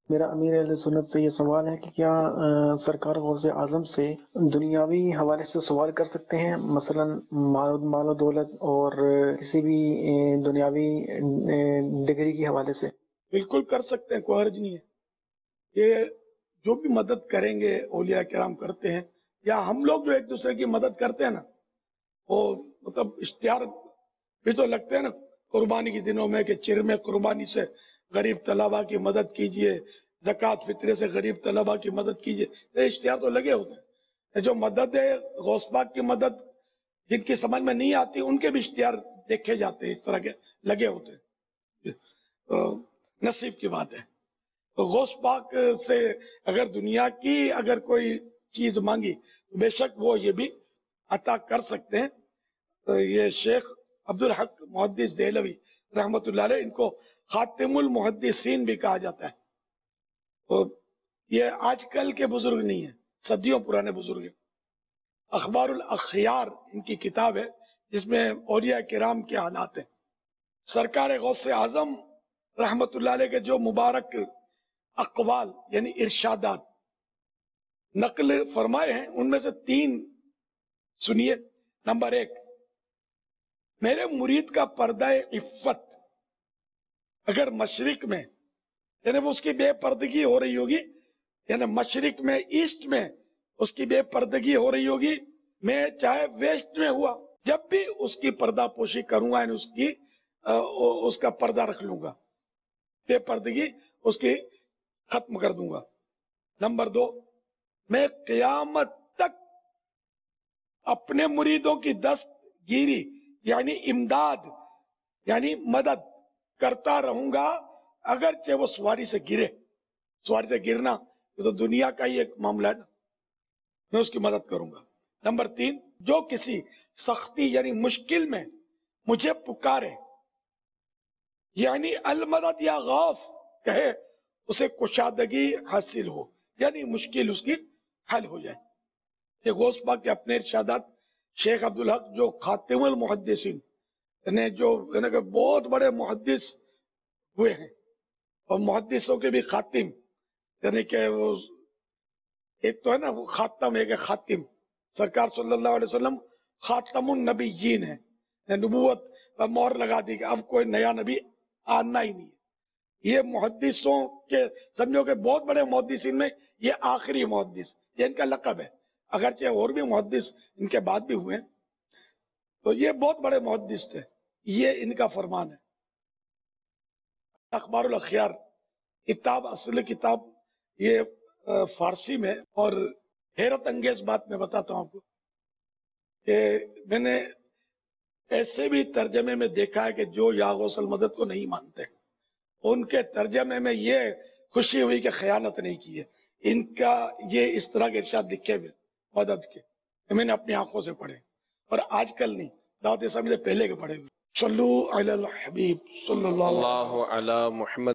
میرا امیر اہل سنت سے یہ سوال ہے کہ کیا سرکار غوث اعظم سے دنیاوی حوالے سے سوال کر سکتے ہیں، مثلا مال و دولت اور کسی بھی دنیاوی ڈگری کے حوالے سے؟ بالکل کر سکتے ہیں، کوئی حرج نہیں ہے۔ یہ جو بھی مدد کریں گے اولیاء کرام کرتے ہیں، یا ہم لوگ جو ایک دوسرے کی مدد کرتے ہیں نا، وہ مطلب اشتہار بھی تو لگتے ہیں نا قربانی کے دنوں میں کہ چرم قربانی سے غریب طلبا کی مدد کیجئے، زکوٰۃ فطرے سے غریب طلبا کی مدد کیجئے، یہ اشتہار تو لگے ہوتے ہیں۔ جو مدد ہے غوث پاک کی مدد، جن کی سمجھ میں نہیں آتی ان کے بھی اشتہار دیکھے جاتے ہیں، اس طرح کے لگے ہوتے ہیں۔ تو نصیب کی بات ہے۔ تو غوث پاک سے اگر دنیا کی اگر کوئی چیز مانگی تو بے شک وہ یہ بھی عطا کر سکتے ہیں۔ تو یہ شیخ عبدالحق محدث دہلوی رحمۃ اللہ علیہ، ان کو خاتم المحدثین بھی کہا جاتا ہے۔ تو یہ آج کل کے بزرگ نہیں ہیں، صدیوں پرانے بزرگ ہیں۔ اخبار الاخیار ان کی کتاب ہے، جس میں اولیاء کرام کے حالات ہیں۔ سرکار غوث اعظم رحمۃ اللہ علیہ کے جو مبارک اقوال یعنی ارشادات نقل فرمائے ہیں، ان میں سے 3 سنیے۔ نمبر 1، میرے مرید کا پردہ عفت اگر مشرق میں، یعنی وہ اس کی بے پردگی ہو رہی ہوگی، یعنی مشرق میں، ایسٹ میں اس کی بے پردگی ہو رہی ہوگی، میں چاہے ویسٹ میں ہوا، جب بھی اس کی پردہ پوشی کروں گا، یعنی اس کا پردہ رکھ لوں گا، بے پردگی اس کی ختم کر دوں گا۔ نمبر 2، میں قیامت تک اپنے مریدوں کی دستگیری یعنی امداد یعنی مدد کرتا رہوں گا، اگرچہ وہ سواری سے گرے۔ سواری سے گرنا یہ تو دنیا کا ہی ایک معاملہ ہے نا، میں اس کی مدد کروں گا۔ نمبر 3، جو کسی سختی یعنی مشکل میں مجھے پکارے، یعنی المدد یا غوث کہے، اسے کشادگی حاصل ہو، یعنی مشکل اس کی حل ہو جائے۔ یہ غوث پاک کے اپنے ارشادات، شیخ عبدالحق جو خاتم المحدثین نے، جو کہ بہت بڑے محدث ہوئے ہیں، اور محدثوں کے بھی خاتم، یعنی کہ وہ ایک تو ہے نا وہ خاتم، ایک ہے خاتم۔ سرکار صلی اللہ علیہ وسلم خاتم النبیین ہے، نبوت پر مہر لگا دی کہ اب کوئی نیا نبی آنا ہی نہیں ہے۔ یہ محدثوں کے سمجھو کہ بہت بڑے محدثین میں یہ آخری محدث، یہ ان کا لقب ہے، اگرچہ اور بھی محدث ان کے بعد بھی ہوئے ہیں، تو یہ بہت بڑے محدث تھے۔ یہ ان کا فرمان ہے۔ اخبار الاخیار کتاب، اصل کتاب یہ فارسی میں، اور حیرت انگیز بات میں بتاتا ہوں آپ کو کہ میں نے ایسے بھی ترجمے میں دیکھا ہے کہ جو یا غوث المدد کو نہیں مانتے، ان کے ترجمے میں یہ خوشی ہوئی کہ خیانت نہیں کی ہے۔ ان کا یہ اس طرح کے ارشاد لکھے ہوئے مدد کے، میں نے اپنی آنکھوں سے پڑھے، اور آج کل نہیں، دعوت اسلامی سے پہلے کے پڑھے ہوئے۔ صلو علی الحبیب صلی اللہ علیہ وسلم۔ اللہ علی محمد